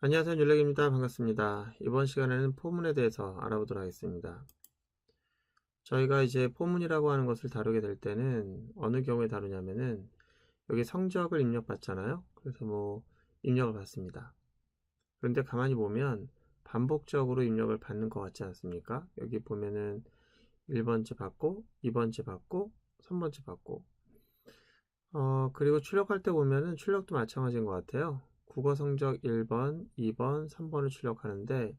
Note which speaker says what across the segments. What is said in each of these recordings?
Speaker 1: 안녕하세요. 윤렉입니다. 반갑습니다. 이번 시간에는 포문에 대해서 알아보도록 하겠습니다. 저희가 이제 포문이라고 하는 것을 다루게 될 때는 어느 경우에 다루냐면은 여기 성적을 입력받잖아요. 그래서 뭐 입력을 받습니다. 그런데 가만히 보면 반복적으로 입력을 받는 것 같지 않습니까? 여기 보면은 1번째 받고 2번째 받고 3번째 받고 그리고 출력할 때 보면은 출력도 마찬가지인 것 같아요. 국어 성적 1번, 2번, 3번을 출력하는데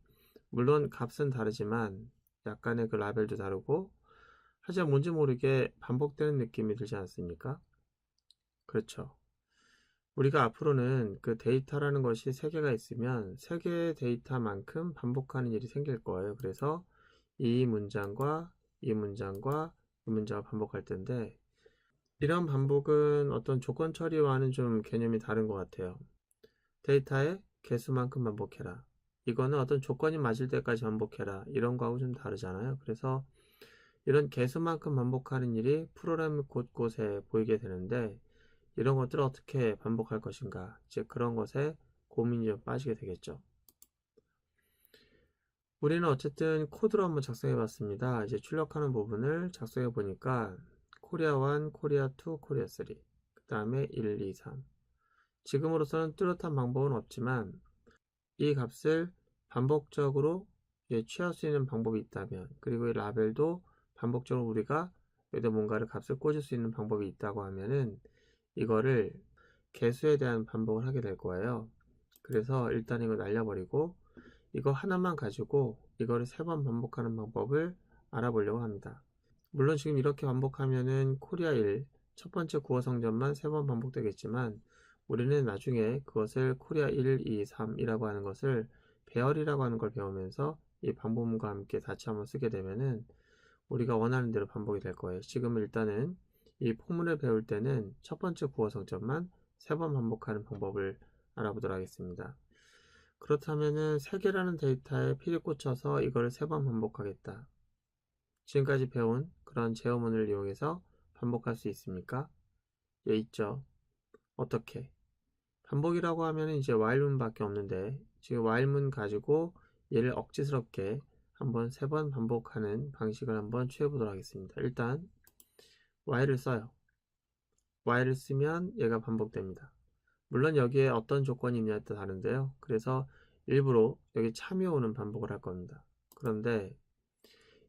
Speaker 1: 물론 값은 다르지만 약간의 그 라벨도 다르고 하지만 뭔지 모르게 반복되는 느낌이 들지 않습니까? 그렇죠. 우리가 앞으로는 그 데이터라는 것이 세 개가 있으면 세 개의 데이터만큼 반복하는 일이 생길 거예요. 그래서 이 문장과 이 문장과 이 문장을 반복할 텐데 이런 반복은 어떤 조건 처리와는 좀 개념이 다른 것 같아요. 데이터의 개수만큼 반복해라. 이거는 어떤 조건이 맞을 때까지 반복해라. 이런 거하고 좀 다르잖아요. 그래서 이런 개수만큼 반복하는 일이 프로그램 곳곳에 보이게 되는데 이런 것들을 어떻게 반복할 것인가. 이제 그런 것에 고민이 좀 빠지게 되겠죠. 우리는 어쨌든 코드로 한번 작성해 봤습니다. 이제 출력하는 부분을 작성해 보니까 코리아 1, 코리아 2, 코리아 3, 그 다음에 1, 2, 3. 지금으로서는 뚜렷한 방법은 없지만 이 값을 반복적으로 취할 수 있는 방법이 있다면, 그리고 이 라벨도 반복적으로 우리가 여기다 뭔가를 값을 꽂을 수 있는 방법이 있다고 하면은 이거를 개수에 대한 반복을 하게 될 거예요. 그래서 일단 이거 날려버리고 이거 하나만 가지고 이거를 3번 반복하는 방법을 알아보려고 합니다. 물론 지금 이렇게 반복하면은 코리아 1 첫 번째 국어 성적만 3번 반복되겠지만 우리는 나중에 그것을 코리아 1, 2, 3이라고 하는 것을 배열이라고 하는 걸 배우면서 이 방법문과 함께 같이 한번 쓰게 되면은 우리가 원하는 대로 반복이 될 거예요. 지금 일단은 이 포문을 배울 때는 첫 번째 국어 성적만 3번 반복하는 방법을 알아보도록 하겠습니다. 그렇다면은 3개라는 데이터에 필히 꽂혀서 이거를 3번 반복하겠다. 지금까지 배운 그런 제어문을 이용해서 반복할 수 있습니까? 예, 있죠. 어떻게? 반복이라고 하면 이제 while문밖에 없는데 지금 while문 가지고 얘를 억지스럽게 한번 3번 반복하는 방식을 한번 취해 보도록 하겠습니다. 일단 while을 써요. while을 쓰면 얘가 반복됩니다. 물론 여기에 어떤 조건이 있냐에 따라 다른데요. 그래서 일부러 여기 참여오는 반복을 할 겁니다. 그런데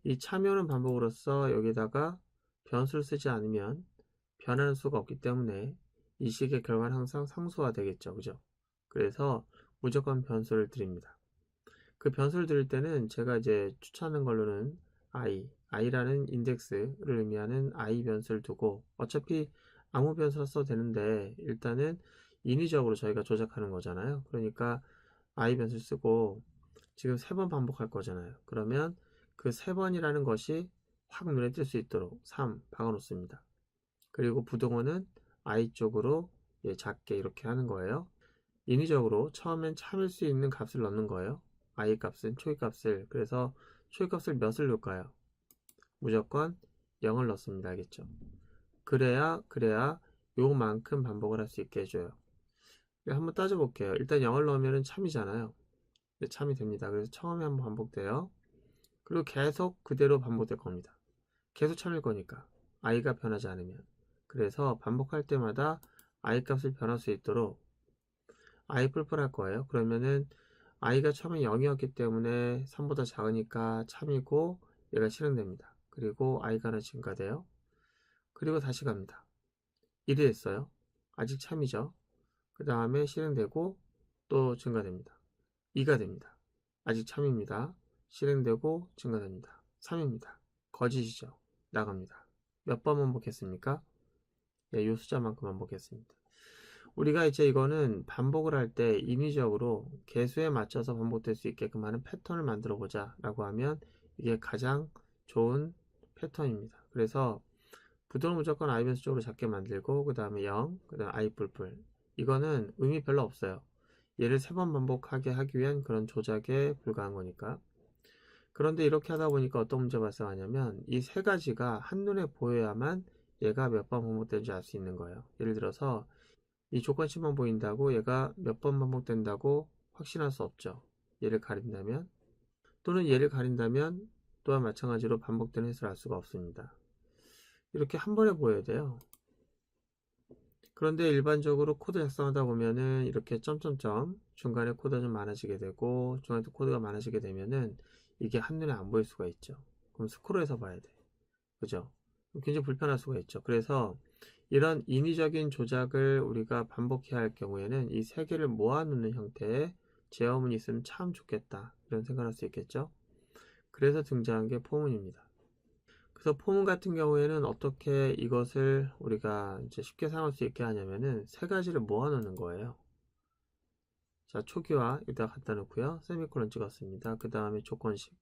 Speaker 1: 이 참여오는 반복으로서 여기다가 변수를 쓰지 않으면 변하는 수가 없기 때문에 이 식의 결과는 항상 상수화 되겠죠. 그죠? 그래서 무조건 변수를 드립니다. 그 변수를 드릴 때는 제가 이제 추천하는 걸로는 i라는 인덱스를 의미하는 i 변수를 두고 어차피 아무 변수를 써도 되는데 일단은 인위적으로 저희가 조작하는 거잖아요. 그러니까 i 변수를 쓰고 지금 3번 반복할 거잖아요. 그러면 그 3번이라는 것이 확 눈에 띌 수 있도록 3 박아 놓습니다. 그리고 부등호는 i 쪽으로 작게 이렇게 하는 거예요. 인위적으로 처음엔 참을 수 있는 값을 넣는 거예요. i 값은 초기 값을. 그래서 초기 값을 몇을 넣을까요? 무조건 0을 넣습니다. 알겠죠? 그래야 요만큼 반복을 할 수 있게 해줘요. 한번 따져볼게요. 일단 0을 넣으면 참이잖아요. 참이 됩니다. 그래서 처음에 한번 반복돼요. 그리고 계속 그대로 반복될 겁니다. 계속 참일 거니까 i가 변하지 않으면. 그래서 반복할 때마다 i 값을 변할 수 있도록 i 뿔뿔할 거예요. 그러면은 i가 처음에 0이었기 때문에 3보다 작으니까 참이고 얘가 실행됩니다. 그리고 i가 하나 증가돼요. 그리고 다시 갑니다. 1이 됐어요. 아직 참이죠. 그 다음에 실행되고 또 증가됩니다. 2가 됩니다. 아직 참입니다. 실행되고 증가됩니다. 3입니다. 거짓이죠. 나갑니다. 몇 번 반복했습니까? 예, 요 숫자만큼 반복했습니다. 우리가 이제 이거는 반복을 할 때 인위적으로 개수에 맞춰서 반복될 수 있게끔 하는 패턴을 만들어 보자 라고 하면 이게 가장 좋은 패턴입니다. 그래서 부등호 무조건 i 변수 쪽으로 작게 만들고 그 다음에 0, 그 다음 i 뿔뿔. 이거는 의미 별로 없어요. 얘를 3번 반복하게 하기 위한 그런 조작에 불과한 거니까. 그런데 이렇게 하다 보니까 어떤 문제가 발생하냐면 이 세 가지가 한눈에 보여야만 얘가 몇 번 반복되는지 알 수 있는 거예요. 예를 들어서 이 조건치만 보인다고 얘가 몇 번 반복된다고 확신할 수 없죠. 얘를 가린다면, 또는 얘를 가린다면 또한 마찬가지로 반복되는 해석을 알 수가 없습니다. 이렇게 한 번에 보여야 돼요. 그런데 일반적으로 코드 작성하다 보면은 이렇게 점점점 중간에 코드가 좀 많아지게 되고 중간에 코드가 많아지게 되면은 이게 한눈에 안 보일 수가 있죠. 그럼 스크롤해서 봐야 돼. 그죠? 굉장히 불편할 수가 있죠. 그래서 이런 인위적인 조작을 우리가 반복해야 할 경우에는 이 세 개를 모아놓는 형태의 제어문이 있으면 참 좋겠다. 이런 생각을 할 수 있겠죠. 그래서 등장한 게 포문입니다. 그래서 포문 같은 경우에는 어떻게 이것을 우리가 이제 쉽게 사용할 수 있게 하냐면은 세 가지를 모아놓는 거예요. 자, 초기화 여기다 갖다 놓고요. 세미콜론 찍었습니다. 그 다음에 조건식.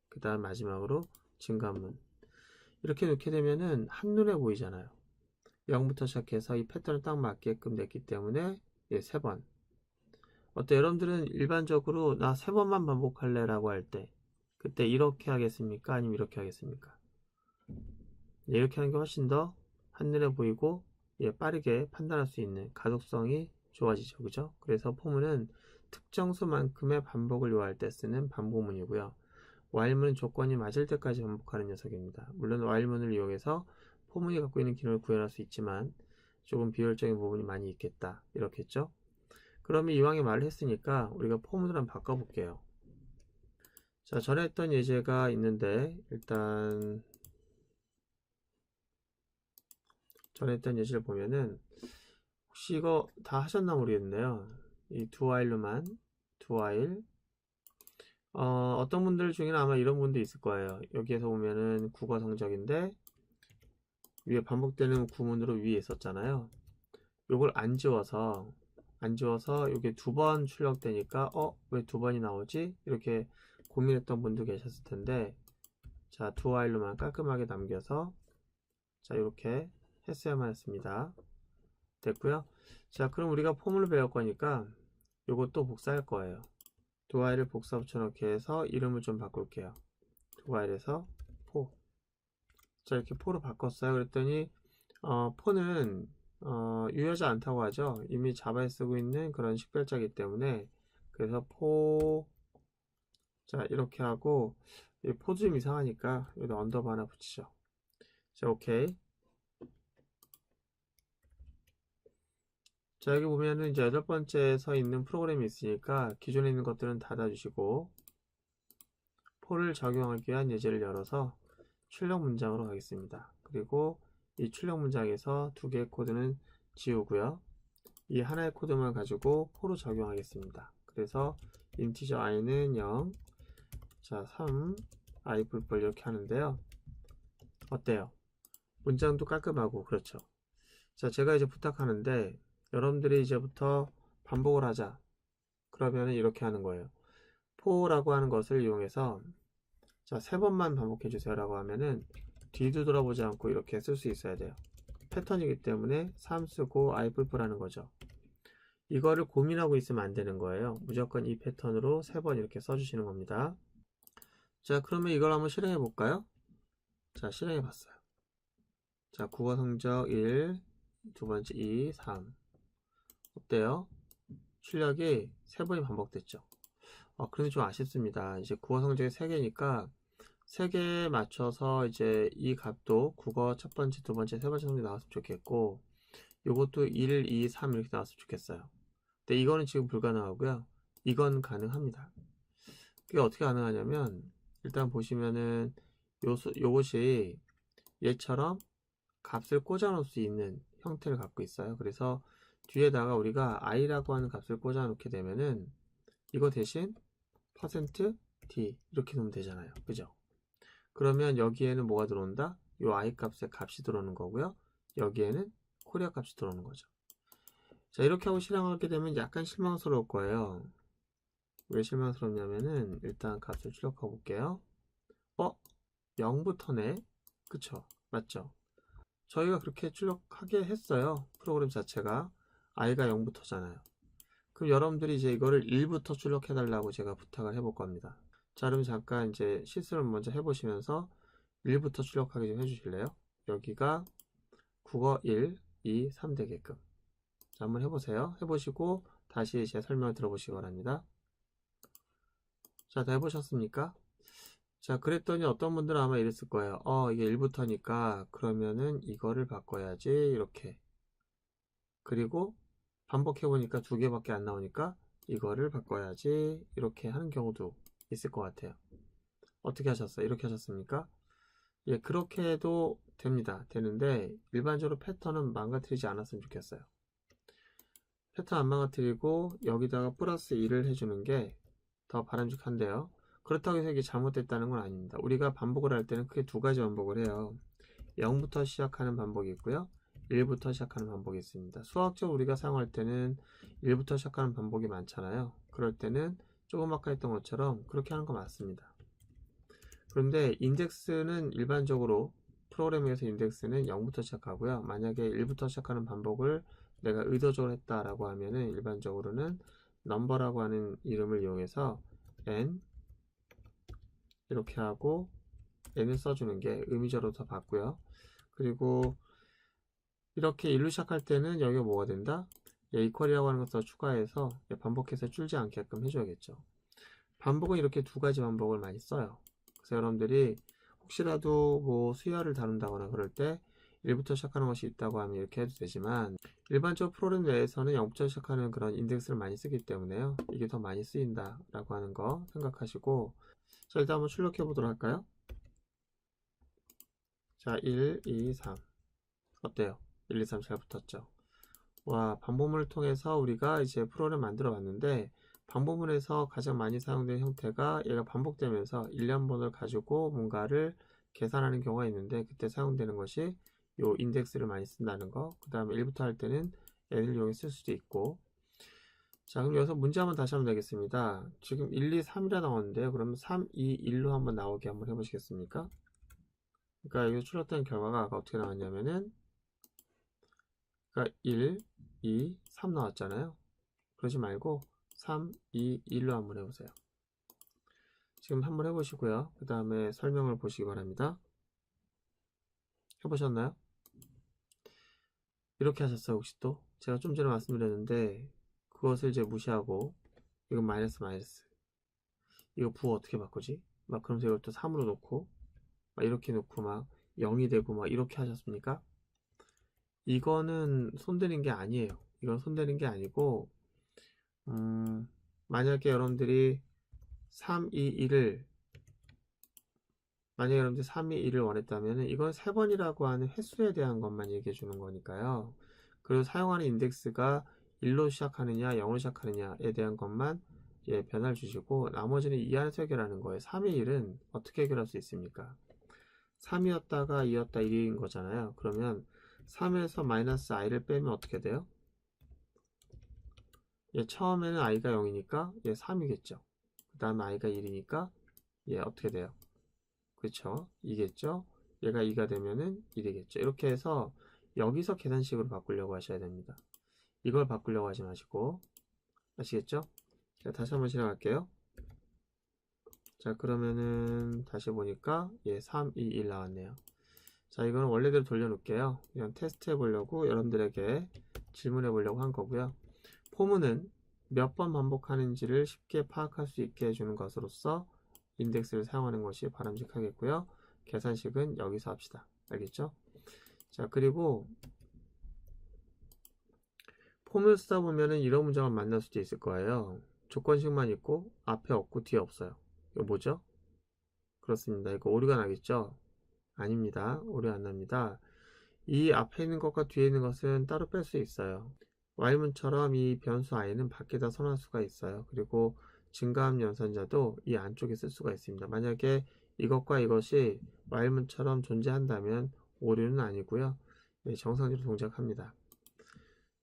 Speaker 1: 그 다음 마지막으로 증가문. 이렇게 놓게 되면은 한눈에 보이잖아요. 0부터 시작해서 이 패턴을 딱 맞게끔 냈기 때문에 예, 3번. 어때? 여러분들은 일반적으로 나 3번만 반복할래 라고 할 때 그때 이렇게 하겠습니까? 아니면 이렇게 하겠습니까? 이렇게 하는 게 훨씬 더 한눈에 보이고 예, 빠르게 판단할 수 있는 가독성이 좋아지죠. 그죠? 그래서 포문은 특정 수만큼의 반복을 요할 때 쓰는 반복문이고요. while문은 조건이 맞을 때까지 반복하는 녀석입니다. 물론 while문을 이용해서 포문이 갖고 있는 기능을 구현할 수 있지만 조금 비효율적인 부분이 많이 있겠다. 이렇겠죠? 그러면 이왕에 말을 했으니까 우리가 포문을 한번 바꿔볼게요. 자, 전에 했던 예제가 있는데 일단 전에 했던 예제를 보면은 혹시 이거 다 하셨나 모르겠네요. 이 do while로만 do while 어떤 분들 중에는 아마 이런 분도 있을 거예요. 여기에서 보면은 국어 성적인데 위에 반복되는 구문으로 위에 있었잖아요. 요걸 안 지워서 이게 2번 출력되니까 왜 2번이 나오지? 이렇게 고민했던 분도 계셨을 텐데 자, do while로만 깔끔하게 남겨서 자, 이렇게 했어야만 했습니다. 됐고요. 자, 그럼 우리가 폼을 배울 거니까 요것도 복사할 거예요. do while을 복사 붙여넣기 해서 이름을 좀 바꿀게요. do while에서 포. 자, 이렇게 포로 바꿨어요. 그랬더니 포는 유효하지 않다고 하죠. 이미 자바에 쓰고 있는 그런 식별자이기 때문에 그래서 포 자 이렇게 하고 포 좀 이상하니까 여기다 언더바 하나 붙이죠. 자 오케이. 자 여기 보면은 이제 8번째에 서 있는 프로그램이 있으니까 기존에 있는 것들은 닫아주시고 포를 적용하기 위한 예제를 열어서 출력 문장으로 가겠습니다. 그리고 이 출력 문장에서 2개의 코드는 지우고요. 이 하나의 코드만 가지고 포로 적용하겠습니다. 그래서 인티저 i는 0, 자 3, i 뿔뿔 이렇게 하는데요. 어때요? 문장도 깔끔하고 그렇죠. 자 제가 이제 부탁하는데 여러분들이 이제부터 반복을 하자. 그러면 이렇게 하는 거예요. 포라고 하는 것을 이용해서 자 3번만 반복해 주세요 라고 하면은 뒤도 돌아보지 않고 이렇게 쓸 수 있어야 돼요. 패턴이기 때문에 3 쓰고 i 뿔뿔 하는 거죠. 이거를 고민하고 있으면 안 되는 거예요. 무조건 이 패턴으로 3번 이렇게 써주시는 겁니다. 자, 그러면 이걸 한번 실행해 볼까요? 자, 실행해 봤어요. 자, 국어 성적 1, 두 번째 2, 3. 어때요? 출력이 3번이 반복됐죠. 그런데 좀 아쉽습니다. 이제 국어 성적이 3개니까 3개에 맞춰서 이제 이 값도 국어 첫 번째, 두 번째, 세 번째 성적이 나왔으면 좋겠고 요것도 1, 2, 3 이렇게 나왔으면 좋겠어요. 근데 이거는 지금 불가능하고요. 이건 가능합니다. 그게 어떻게 가능하냐면 일단 보시면은 요것이 얘처럼 값을 꽂아 놓을 수 있는 형태를 갖고 있어요. 그래서 뒤에다가 우리가 i라고 하는 값을 꽂아 놓게 되면은 이거 대신 %d 이렇게 놓으면 되잖아요. 그죠? 그러면 여기에는 뭐가 들어온다? 요 i 값의 값이 들어오는 거고요. 여기에는 코리아 값이 들어오는 거죠. 자, 이렇게 하고 실행하게 되면 약간 실망스러울 거예요. 왜 실망스럽냐면은 일단 값을 출력하고 볼게요. 0부터네. 그쵸? 맞죠? 저희가 그렇게 출력하게 했어요. 프로그램 자체가 i가 0부터잖아요. 그럼 여러분들이 이제 이거를 1부터 출력해 달라고 제가 부탁을 해볼 겁니다. 자, 그럼 잠깐 이제 실습을 먼저 해보시면서 1부터 출력하게 좀 해주실래요? 여기가 국어 1, 2, 3 되게끔. 자, 한번 해보세요. 해보시고 다시 제 설명을 들어보시기 바랍니다. 자, 다 해보셨습니까? 자, 그랬더니 어떤 분들은 아마 이랬을 거예요. 이게 1부터니까 그러면은 이거를 바꿔야지. 이렇게. 그리고 반복해보니까 2개밖에 안 나오니까 이거를 바꿔야지. 이렇게 하는 경우도 있을 것 같아요. 어떻게 하셨어요? 이렇게 하셨습니까? 예, 그렇게 해도 됩니다. 되는데 일반적으로 패턴은 망가뜨리지 않았으면 좋겠어요. 패턴 안 망가뜨리고 여기다가 플러스 2를 해주는 게 더 바람직한데요. 그렇다고 해서 이게 잘못됐다는 건 아닙니다. 우리가 반복을 할 때는 크게 2가지 반복을 해요. 0부터 시작하는 반복이 있고요. 1부터 시작하는 반복이 있습니다. 수학적으로 우리가 사용할 때는 1부터 시작하는 반복이 많잖아요. 그럴 때는 조금 아까 했던 것처럼 그렇게 하는 거 맞습니다. 그런데 인덱스는 일반적으로 프로그램에서 인덱스는 0부터 시작하고요. 만약에 1부터 시작하는 반복을 내가 의도적으로 했다라고 하면은 일반적으로는 넘버라고 하는 이름을 이용해서 n 이렇게 하고 n을 써주는 게 의미적으로 더 맞고요. 그리고 이렇게 1로 시작할 때는 여기가 뭐가 된다? 이퀄이라고 하는 것을 추가해서 반복해서 줄지 않게끔 해줘야겠죠. 반복은 이렇게 2가지 반복을 많이 써요. 그래서 여러분들이 혹시라도 뭐 수열을 다룬다거나 그럴 때 1부터 시작하는 것이 있다고 하면 이렇게 해도 되지만 일반적 프로그램 내에서는 0부터 시작하는 그런 인덱스를 많이 쓰기 때문에요. 이게 더 많이 쓰인다 라고 하는 거 생각하시고, 자, 일단 한번 출력해 보도록 할까요? 자, 1, 2, 3 어때요? 1, 2, 3 잘 붙었죠? 와, 반복문을 통해서 우리가 이제 프로그램 만들어 봤는데 반복문에서 가장 많이 사용되는 형태가 얘가 반복되면서 1년번호를 가지고 뭔가를 계산하는 경우가 있는데 그때 사용되는 것이 요 인덱스를 많이 쓴다는 거. 그 다음에 1부터 할 때는 n을 이용해 쓸 수도 있고. 자, 그럼 여기서 문제 한번 다시 한번 내겠습니다. 지금 1, 2, 3이라 나오는데요. 그러면 3, 2, 1로 한번 나오게 한번 해보시겠습니까? 그러니까 여기 출력된 결과가 아까 어떻게 나왔냐면은 그러니까 1, 2, 3 나왔잖아요. 그러지 말고 3, 2, 1로 한번 해보세요. 지금 한번 해보시고요. 그 다음에 설명을 보시기 바랍니다. 해보셨나요? 이렇게 하셨어요? 혹시 또? 제가 좀 전에 말씀드렸는데 그것을 이제 무시하고 이건 마이너스 마이너스, 이거 부호 어떻게 바꾸지? 막 그러면서 이걸 또 3으로 놓고 막 이렇게 놓고 막 0이 되고 막 이렇게 하셨습니까? 이거는 손대는 게 아니에요. 이건 손대는 게 아니고 만약에 여러분들이 3, 2, 1을 만약에 여러분들 3, 2, 1을 원했다면 이건 3번이라고 하는 횟수에 대한 것만 얘기해 주는 거니까요. 그리고 사용하는 인덱스가 1로 시작하느냐 0으로 시작하느냐에 대한 것만 변화를 주시고 나머지는 이 안에서 해결하는 거예요. 3의 1은 어떻게 해결할 수 있습니까? 3이었다가 2였다 1인 거잖아요. 그러면 3에서 마이너스 i를 빼면 어떻게 돼요? 처음에는 i가 0이니까 3이겠죠. 그 다음에 i가 1이니까 어떻게 돼요? 그쵸? 2겠죠? 얘가 2가 되면은 1이겠죠. 이렇게 해서 여기서 계산식으로 바꾸려고 하셔야 됩니다. 이걸 바꾸려고 하지 마시고, 아시겠죠? 자, 다시 한번 진행할게요. 자, 그러면은 다시 보니까 3, 2, 1 나왔네요. 자, 이거는 원래대로 돌려놓을게요. 그냥 테스트 해보려고 여러분들에게 질문해 보려고 한 거고요. 포문은 몇 번 반복하는지를 쉽게 파악할 수 있게 해주는 것으로서 인덱스를 사용하는 것이 바람직하겠고요. 계산식은 여기서 합시다. 알겠죠? 자, 그리고 폼을 쓰다 보면은 이런 문제가 만날 수도 있을 거예요. 조건식만 있고 앞에 없고 뒤에 없어요. 이거 뭐죠? 그렇습니다. 이거 오류가 나겠죠? 아닙니다. 오류 안 납니다. 이 앞에 있는 것과 뒤에 있는 것은 따로 뺄 수 있어요. while문처럼 이 변수 i는 밖에다 선할 수가 있어요. 그리고 증가함 연산자도 이 안쪽에 쓸 수가 있습니다. 만약에 이것과 이것이 while문처럼 존재한다면 오류는 아니고요. 정상적으로 동작합니다.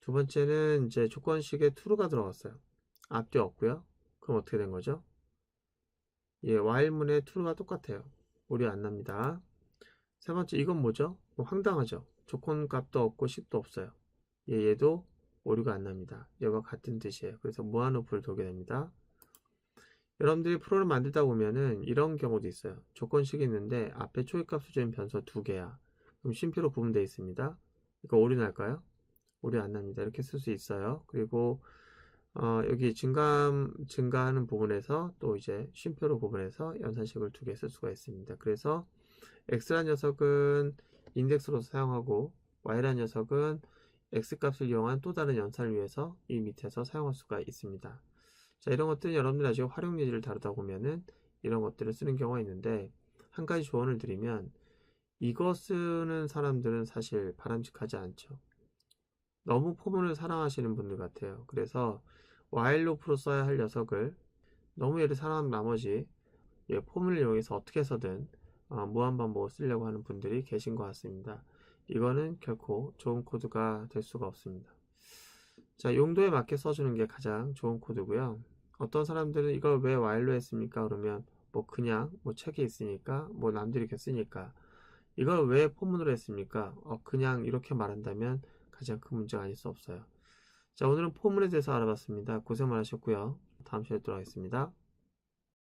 Speaker 1: 두 번째는 이제 조건식에 true가 들어갔어요. 앞뒤 없고요. 그럼 어떻게 된 거죠? while문의 true가 똑같아요. 오류 안 납니다. 세 번째, 이건 뭐죠? 황당하죠? 조건값도 없고 식도 없어요. 얘도 오류가 안 납니다. 얘와 같은 뜻이에요. 그래서 무한루프를 돌게 됩니다. 여러분들이 프로그램 만들다 보면은 이런 경우도 있어요. 조건식이 있는데 앞에 초기값 수준 변수가 2개야. 그럼 쉼표로 구분되어 있습니다. 이거 오류 날까요? 오류 안 납니다. 이렇게 쓸 수 있어요. 그리고 여기 증가하는 부분에서 또 이제 쉼표로 구분해서 연산식을 두 개 쓸 수가 있습니다. 그래서 x란 녀석은 인덱스로서 사용하고 y란 녀석은 x값을 이용한 또 다른 연산을 위해서 이 밑에서 사용할 수가 있습니다. 자, 이런 것들은 여러분들 나중에 활용 예제를 다루다 보면은 이런 것들을 쓰는 경우가 있는데, 한 가지 조언을 드리면 이거 쓰는 사람들은 사실 바람직하지 않죠. 너무 포문을 사랑하시는 분들 같아요. 그래서 while loop로 써야 할 녀석을 너무 얘를 사랑한 나머지 포문을 이용해서 어떻게 해서든 무한반복을 쓰려고 하는 분들이 계신 것 같습니다. 이거는 결코 좋은 코드가 될 수가 없습니다. 자, 용도에 맞게 써주는 게 가장 좋은 코드고요. 어떤 사람들은 이걸 왜 while로 했습니까? 그러면 뭐 그냥 뭐 책에 있으니까, 뭐 남들이 이렇게 쓰니까. 이걸 왜 포문으로 했습니까? 그냥 이렇게 말한다면 가장 큰 문제가 아닐 수 없어요. 자, 오늘은 포문에 대해서 알아봤습니다. 고생 많으셨고요. 다음 시간에 또 하겠습니다.